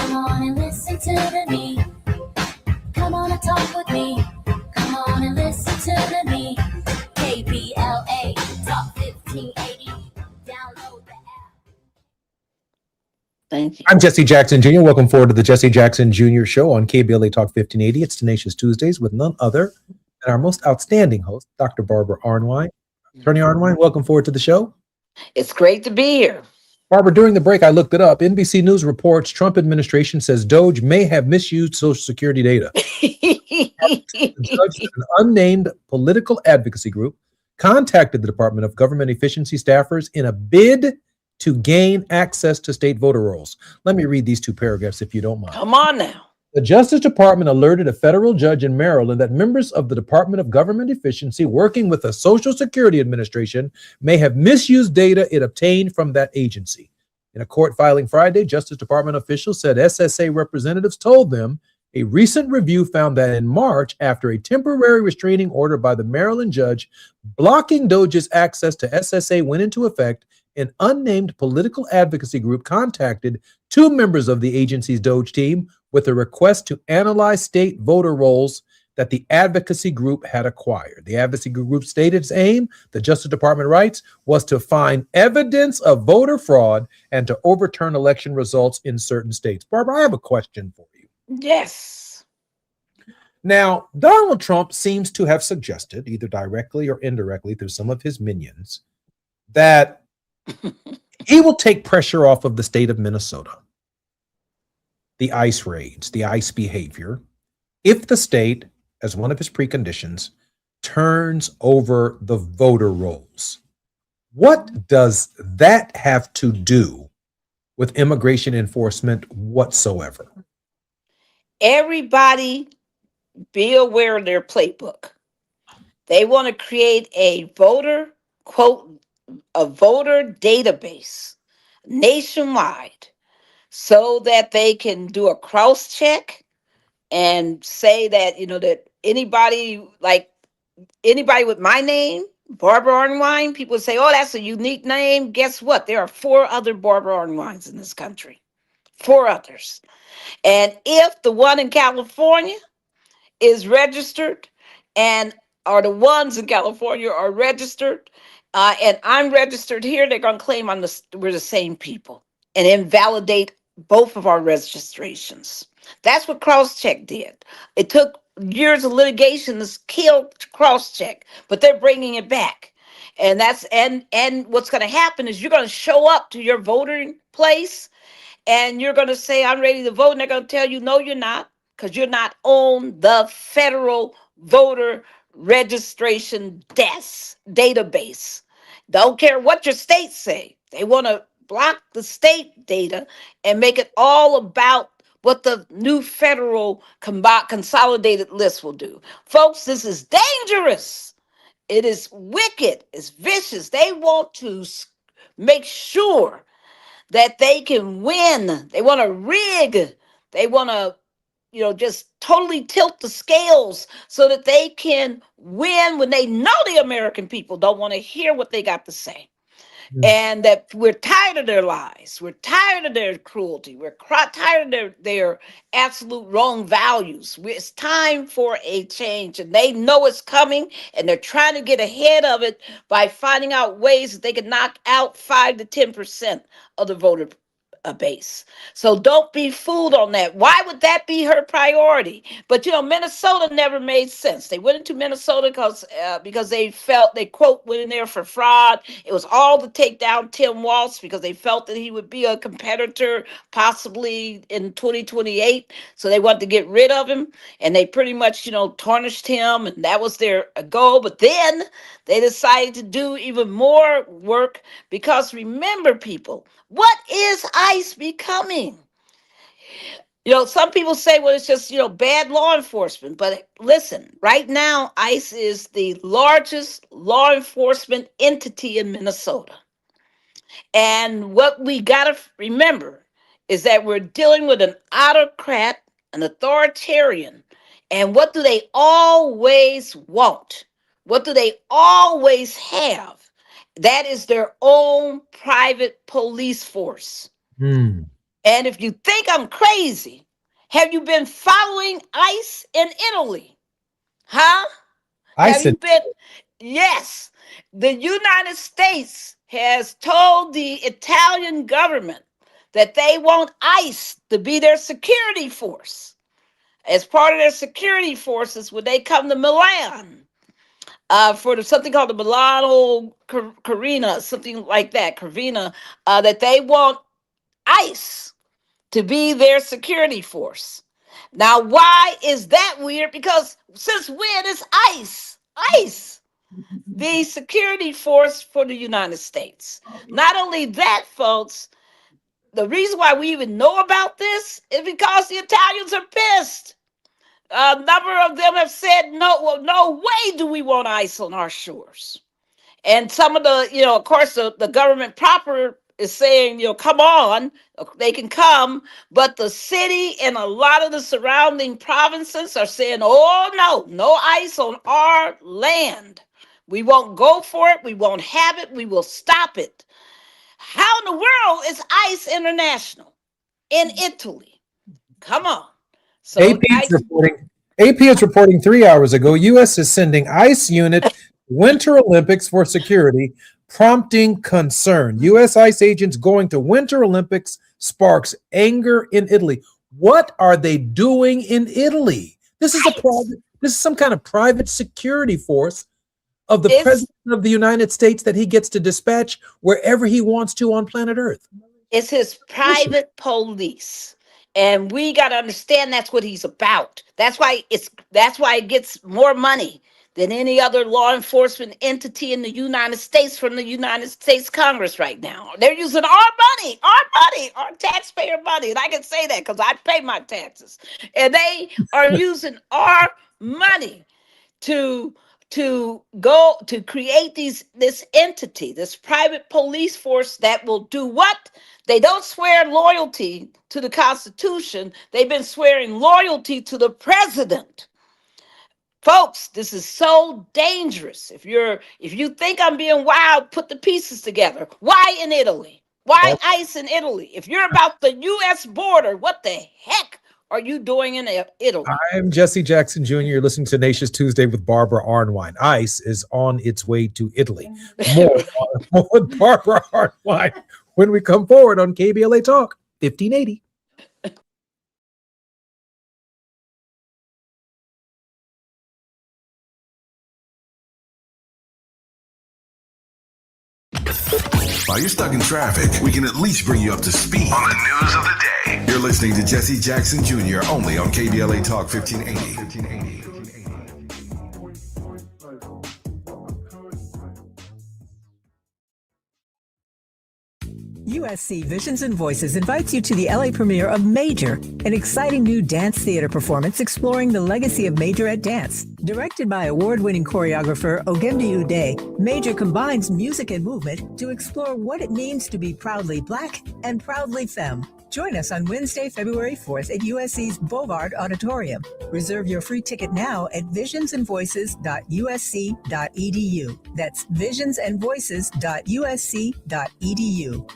Come on and listen to me. Come on and talk with me. Come on and listen to me. KBLA Talk 1580. Download the app. Thank you. I'm Jesse Jackson Jr. Welcome forward to the Jesse Jackson Jr. Show on KBLA Talk 1580. It's Tenacious Tuesdays with none other than our most outstanding host, Dr. Barbara Arnwine. Attorney Arnwine, welcome forward to the show. It's great to be here. Barbara, during the break, I looked it up. NBC News reports Trump administration says Doge may have misused Social Security data. The judge said an unnamed political advocacy group contacted the Department of Government Efficiency staffers in a bid to gain access to state voter rolls. Let me read these two paragraphs if you don't mind. Come on now. The Justice Department alerted a federal judge in Maryland that members of the Department of Government Efficiency working with the Social Security Administration may have misused data it obtained from that agency. In a court filing Friday, Justice Department officials said SSA representatives told them a recent review found that in March, after a temporary restraining order by the Maryland judge blocking Doge's access to SSA went into effect, an unnamed political advocacy group contacted two members of the agency's Doge team with a request to analyze state voter rolls that the advocacy group had acquired. The advocacy group stated its aim, the Justice Department writes, was to find evidence of voter fraud and to overturn election results in certain states. Barbara, I have a question for you. Yes. Now, Donald Trump seems to have suggested, either directly or indirectly through some of his minions, that he will take pressure off of the state of Minnesota, the ICE raids, the ICE behavior, if the state, as one of his preconditions, turns over the voter rolls. What does that have to do with immigration enforcement whatsoever? Everybody be aware of their playbook. They want to create a voter, quote, a voter database nationwide so that they can do a cross check and say that, that anybody with my name, Barbara Arnwine, people say, oh, that's a unique name. Guess what? There are 4 other Barbara Arnwines in this country. 4 others. And if the one in California is registered or the ones in California are registered, and I'm registered here, they're going to claim we're the same people and invalidate both of our registrations. That's what Crosscheck did. It took years of litigation to kill Crosscheck, but they're bringing it back. And and what's going to happen is you're going to show up to your voting place and you're going to say, I'm ready to vote. And they're going to tell you, no, you're not, because you're not on the federal voter registration database. Don't care what your states say. They want to block the state data and make it all about what the new federal consolidated list will do. Folks, this is dangerous. It is wicked. It's vicious. They want to make sure that they can win. They want to rig. They want to just totally tilt the scales so that they can win when they know the American people don't want to hear what they got to say. And that we're tired of their lies. We're tired of their cruelty. We're tired of their absolute wrong values. It's time for a change, and they know it's coming, and they're trying to get ahead of it by finding out ways that they can knock out 5 to 10% of the voter base. So don't be fooled on that. Why would that be her priority? But Minnesota never made sense. They went into Minnesota because they felt they quote went in there for fraud. It was all to take down Tim Walz because they felt that he would be a competitor possibly in 2028. So they wanted to get rid of him, and they pretty much tarnished him, and that was their goal. But then they decided to do even more work because remember, people, what is ICE becoming? Some people say, well, it's just, bad law enforcement. But listen, right now, ICE is the largest law enforcement entity in Minnesota. And what we got to remember is that we're dealing with an autocrat, an authoritarian. And what do they always want? What do they always have? That is their own private police force. And And if you think I'm crazy, have you been following ICE in Italy? Huh? I Have you said, been? Yes. The United States has told the Italian government that they want ICE to be their security force. As part of their security forces, when they come to Milan, something called the Milano Carina, something like that, Carvina, that they want ICE to be their security force. Now, why is that weird? Because since when is ICE the security force for the United States? Not only that, folks, the reason why we even know about this is because the Italians are pissed. A number of them have said, no, well, no way do we want ICE on our shores. And some of the, of course, the government proper is saying, come on, they can come. But the city and a lot of the surrounding provinces are saying, oh, no ICE on our land. We won't go for it. We won't have it. We will stop it. How in the world is ICE international in Italy? Come on. So AP is reporting. AP is reporting 3 hours ago. U.S. is sending ICE unit Winter Olympics for security, prompting concern. U.S. ICE agents going to Winter Olympics sparks anger in Italy. What are they doing in Italy? This is This is some kind of private security force of the president of the United States that he gets to dispatch wherever he wants to on planet Earth. It's his private police. And we got to understand that's what he's about. That's why it gets more money than any other law enforcement entity in the United States from the United States Congress right now. They're using our taxpayer money. And I can say that because I pay my taxes. And they are using our money to go to create this entity, this private police force that will do what? They don't swear loyalty to the Constitution. They've been swearing loyalty to the president. Folks, this is so dangerous. If you think I'm being wild, put the pieces together. Why in Italy? Why ICE in Italy? If you're about the U.S. border, what the heck are you doing in Italy? I'm Jesse Jackson Jr. You're listening to Nations Tuesday with Barbara Arnwine. ICE is on its way to Italy. More with Barbara Arnwine when we come forward on KBLA Talk 1580. While you're stuck in traffic, we can at least bring you up to speed on the news of the day. You're listening to Jesse Jackson Jr. only on KBLA Talk 1580. USC Visions and Voices invites you to the LA premiere of Major, an exciting new dance theater performance exploring the legacy of Major at dance. Directed by award-winning choreographer Ogemdi Ude, Major combines music and movement to explore what it means to be proudly Black and proudly femme. Join us on Wednesday, February 4th at USC's Bovard Auditorium. Reserve your free ticket now at visionsandvoices.usc.edu. That's visionsandvoices.usc.edu.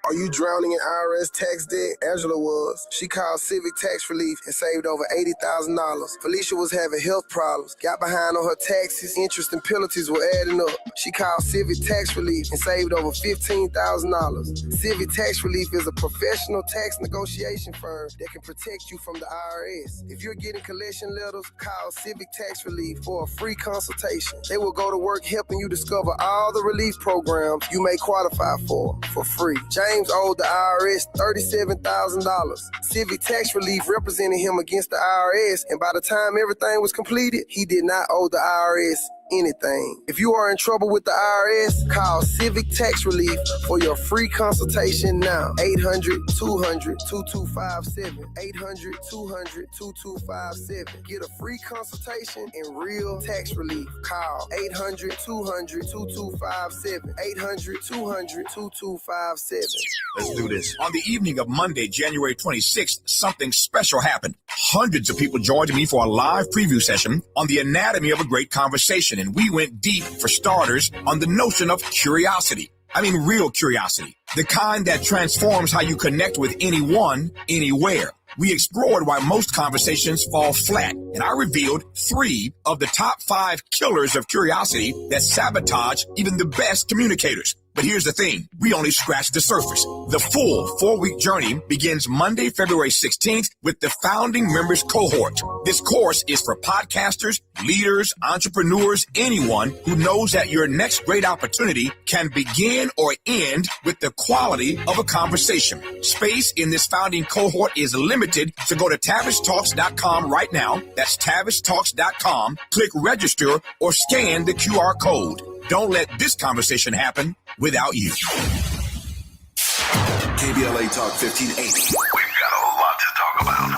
Are you drowning in IRS tax debt? Angela was. She called Civic Tax Relief and saved over $80,000. Felicia was having health problems, got behind on her taxes, interest and penalties were adding up. She called Civic Tax Relief and saved over $15,000. Civic Tax Relief is a professional tax negotiation firm that can protect you from the IRS. If you're getting collection letters, call Civic Tax Relief for a free consultation. They will go to work helping you discover all the relief programs you may qualify for free. James owed the IRS $37,000. Civic Tax Relief represented him against the IRS, and by the time everything was completed, he did not owe the IRS anything. If you are in trouble with the IRS, call Civic Tax Relief for your free consultation now. 800-200-2257. 800-200-2257. Get a free consultation and real tax relief. Call 800-200-2257. 800-200-2257. Let's do this. On the evening of Monday, January 26th, something special happened. Hundreds of people joined me for a live preview session on the anatomy of a great conversation, and we went deep, for starters, on the notion of curiosity. I mean real curiosity, the kind that transforms how you connect with anyone, anywhere. We explored why most conversations fall flat, and I revealed 3 of the top 5 killers of curiosity that sabotage even the best communicators. But here's the thing, we only scratched the surface. The full 4-week journey begins Monday, February 16th with the Founding Members Cohort. This course is for podcasters, leaders, entrepreneurs, anyone who knows that your next great opportunity can begin or end with the quality of a conversation. Space in this Founding Cohort is limited, so go to TavishTalks.com right now. That's TavishTalks.com. Click register or scan the QR code. Don't let this conversation happen without you. KBLA Talk 1580. We've got a lot to talk about.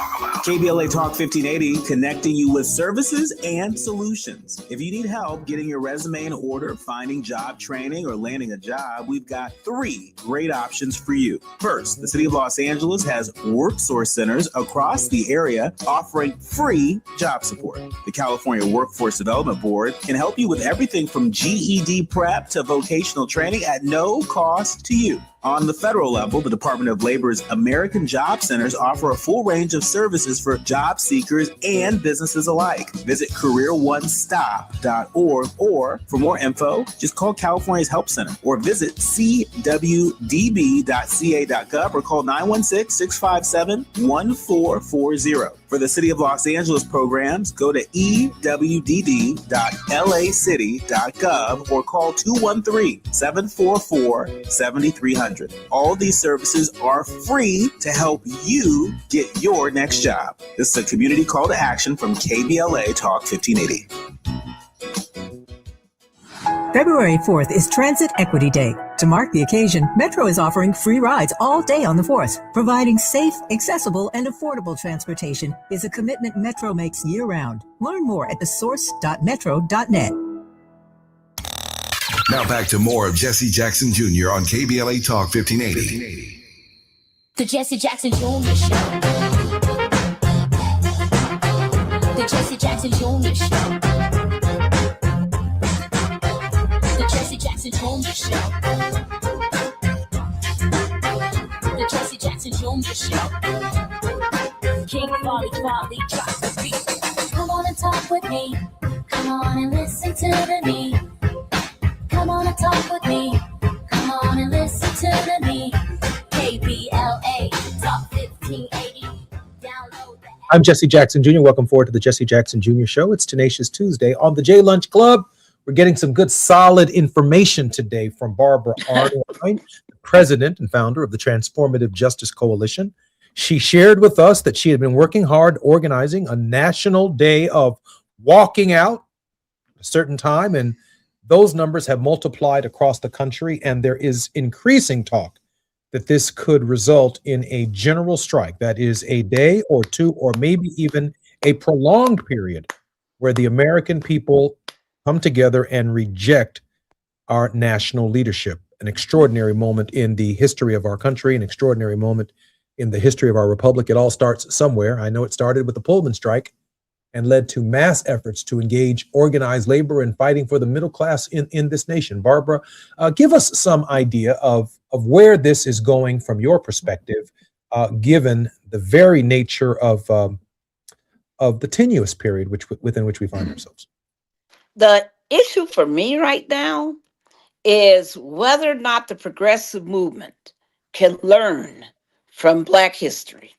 KBLA Talk 1580, connecting you with services and solutions. If you need help getting your resume in order, finding job training, or landing a job, we've got 3 great options for you. First, the City of Los Angeles has worksource centers across the area offering free job support. The California Workforce Development Board can help you with everything from GED prep to vocational training at no cost to you. On the federal level, the Department of Labor's American Job Centers offer a full range of services for job seekers and businesses alike. Visit careeronestop.org, or for more info, just call California's Help Center or visit cwdb.ca.gov or call 916-657-1440. For the City of Los Angeles programs, go to ewd.lacity.gov or call 213-744-7300. All these services are free to help you get your next job. This is a community call to action from KBLA Talk 1580. February 4th is Transit Equity Day. To mark the occasion, Metro is offering free rides all day on the 4th. Providing safe, accessible, and affordable transportation is a commitment Metro makes year-round. Learn more at thesource.metro.net. Now back to more of Jesse Jackson Jr. on KBLA Talk 1580. The Jesse Jackson Jr. Show. The Jesse Jackson Jr. Show. The Jesse Jackson Jr. Show. The Jesse Jackson Jr. Show. King Folly drops the beat. Come on and talk with me. Come on and listen to the me. Come on and talk with me. Come on and listen to the me. KBLA Talk 1580. Download the app. I'm Jesse Jackson Jr. Welcome forward to the Jesse Jackson Jr. Show. It's Tenacious Tuesday on the J Lunch Club. We're getting some good, solid information today from Barbara Arnwine, the president and founder of the Transformative Justice Coalition. She shared with us that she had been working hard organizing a national day of walking out at a certain time, and those numbers have multiplied across the country, and there is increasing talk that this could result in a general strike. That is a day or two, or maybe even a prolonged period where the American people come together and reject our national leadership. An extraordinary moment in the history of our country, an extraordinary moment in the history of our republic. It all starts somewhere. I know it started with the Pullman strike and led to mass efforts to engage organized labor and fighting for the middle class in this nation. Barbara, give us some idea of where this is going from your perspective, given the very nature of the tenuous period within which we find ourselves. The issue for me right now is whether or not the progressive movement can learn from Black history.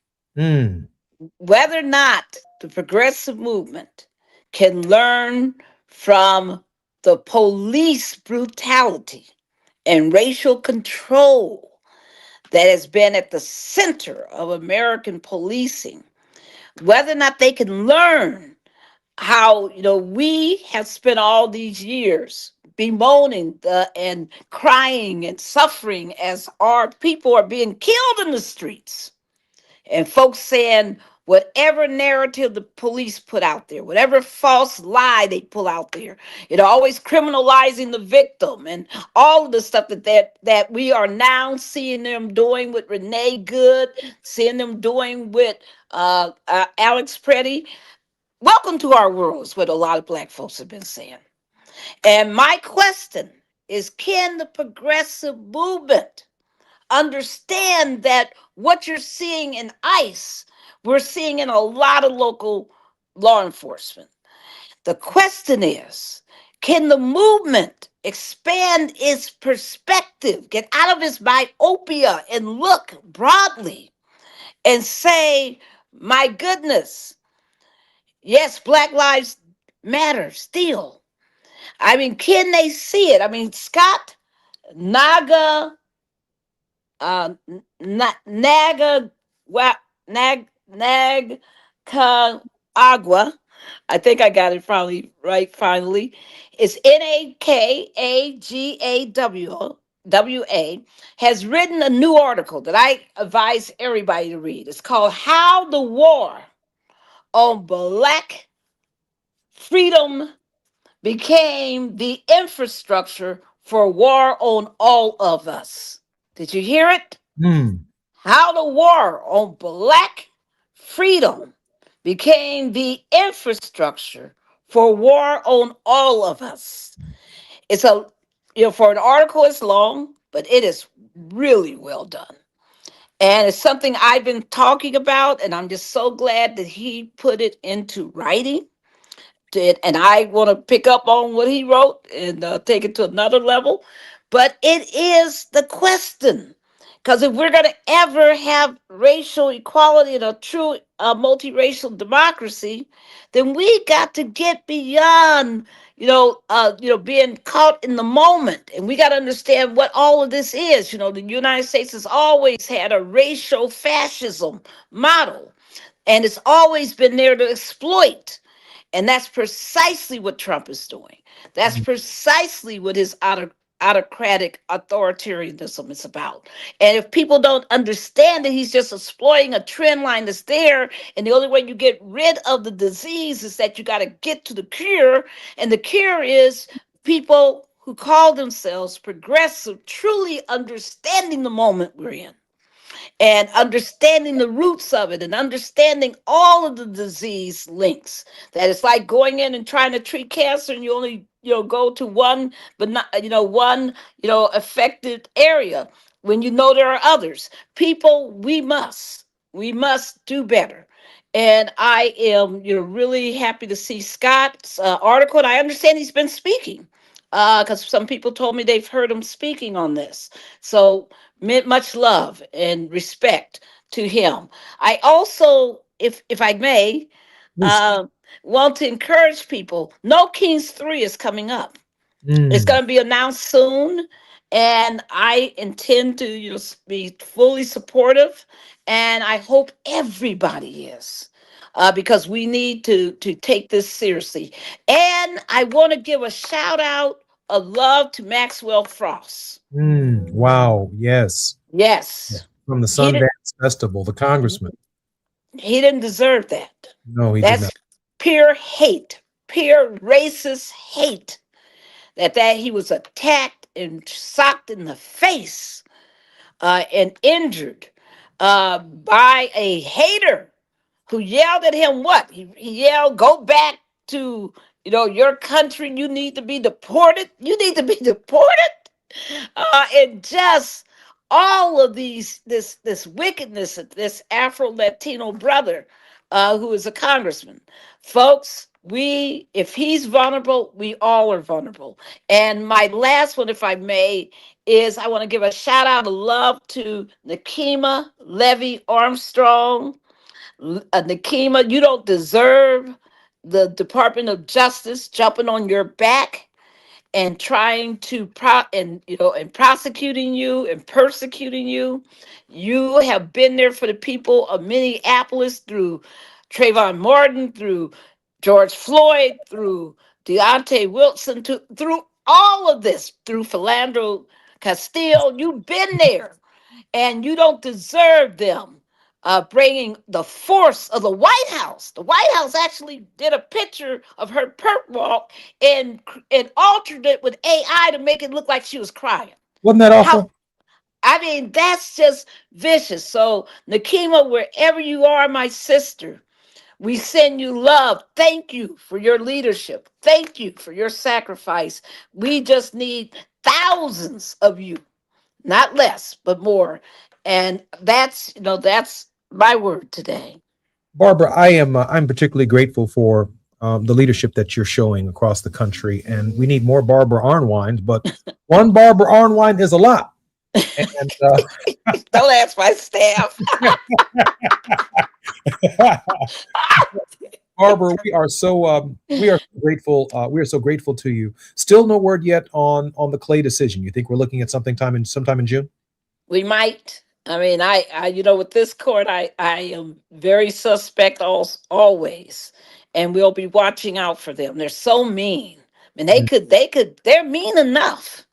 Whether or not the progressive movement can learn from the police brutality and racial control that has been at the center of American policing, whether or not they can learn how, we have spent all these years bemoaning and crying and suffering as our people are being killed in the streets. And folks saying whatever narrative the police put out there, whatever false lie they pull out there, always criminalizing the victim and all of the stuff that we are now seeing them doing with Renee Good, seeing them doing with Alex Preddy. Welcome to our world is what a lot of Black folks have been saying. And my question is, can the progressive movement understand that what you're seeing in ICE, we're seeing in a lot of local law enforcement? The question is, can the movement expand its perspective, get out of its myopia and look broadly and say, my goodness, yes, Black Lives Matter still. I mean, can they see it? I mean, Scott Naga, Naga, Nag Agua. I think I got it finally right. Finally, it's NAKAGAWA. Has written a new article that I advise everybody to read. It's called "How the War on Black Freedom Became the Infrastructure for War on All of Us." Did you hear it? Mm. How the war on black freedom became the infrastructure for war on all of us. It's a, for an article, it's long, but it is really well done. And it's something I've been talking about, and I'm just so glad that he put it into writing. And I want to pick up on what he wrote and take it to another level. But it is the question. Because if we're going to ever have racial equality and a true multiracial democracy, then we got to get beyond, being caught in the moment, and we got to understand what all of this is. The United States has always had a racial fascism model, and it's always been there to exploit. And that's precisely what Trump is doing. That's precisely what his autocratic authoritarianism is about. And if people don't understand that he's just exploiting a trend line that's there, and the only way you get rid of the disease is that you got to get to the cure, and the cure is people who call themselves progressive, truly understanding the moment we're in and understanding the roots of it and understanding all of the disease links. That it's like going in and trying to treat cancer, and you only go to one, but not one affected area when there are others. People, we must do better. And I am really happy to see Scott's article, and I understand he's been speaking, because some people told me they've heard him speaking on this. So much love and respect to him. I also, if I may, Please. uh, want to encourage people. No Kings 3 is coming up. It's Mm. going to be announced soon, and I intend to be fully supportive, and I hope everybody is. Because we need to take this seriously. And I want to give a shout out of love to Maxwell Frost. Mm. Wow. Yes. Yes. From the He did, Sundance Festival, the congressman. he didn't deserve that. No, he did That's not. pure hate, pure racist hate. That he was attacked and socked in the face and injured by a hater who yelled at him. What he yelled? Go back to your country. You need to be deported. You need to be deported. And just all of this wickedness of this Afro Latino brother who is a congressman, folks. If he's vulnerable, we all are vulnerable. And my last one, if I may, is I want to give a shout out of love to Nakima Levy Armstrong. Nakima, you don't deserve the Department of Justice jumping on your back and trying to and prosecuting you and persecuting you. You have been there for the people of Minneapolis through Trayvon Martin, through George Floyd, through Deontay Wilson, through all of this, through Philandro Castile. You've been there, and you don't deserve them bringing the force of the White House. The White House actually did a picture of her perp walk and altered it with AI to make it look like she was crying. Wasn't that How? awful? I mean, that's just vicious. So, Nakima, wherever you are, my sister, we send you love. Thank you for your leadership. Thank you for your sacrifice. We just need thousands of you, not less, but more. And that's, that's my word today. Barbara, I'm particularly grateful for the leadership that you're showing across the country, and we need more Barbara Arnwines, but one Barbara Arnwine is a lot. And Don't ask my staff. Barbara, we are so grateful. We are so grateful to you. Still no word yet on the Clay decision. You think we're looking at sometime in June? We might. I mean, I with this court, I am very suspect always, and we'll be watching out for them. They're so mean. I mean, they're mean enough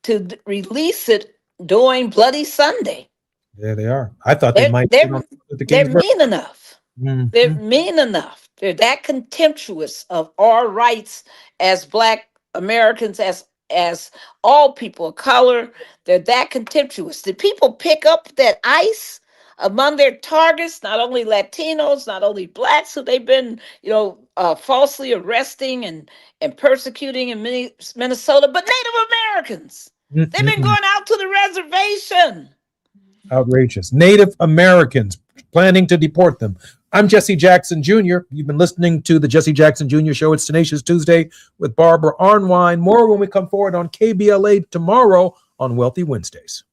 to release it during Bloody Sunday. Yeah, they are. I thought they They're might. they're mean enough. They're Mhm. mean enough. They're that contemptuous of our rights as Black Americans, as all people of color. They're that contemptuous. Did people pick up that ICE among their targets? Not only Latinos, not only Blacks who they've been, falsely arresting and persecuting in Minnesota, but Native Americans. They've been going out to the reservation. Outrageous. Native Americans planning to deport them. I'm Jesse Jackson Jr. You've been listening to the Jesse Jackson Jr. Show. It's Tenacious Tuesday with Barbara Arnwine. More when we come forward on KBLA tomorrow on Wealthy Wednesdays.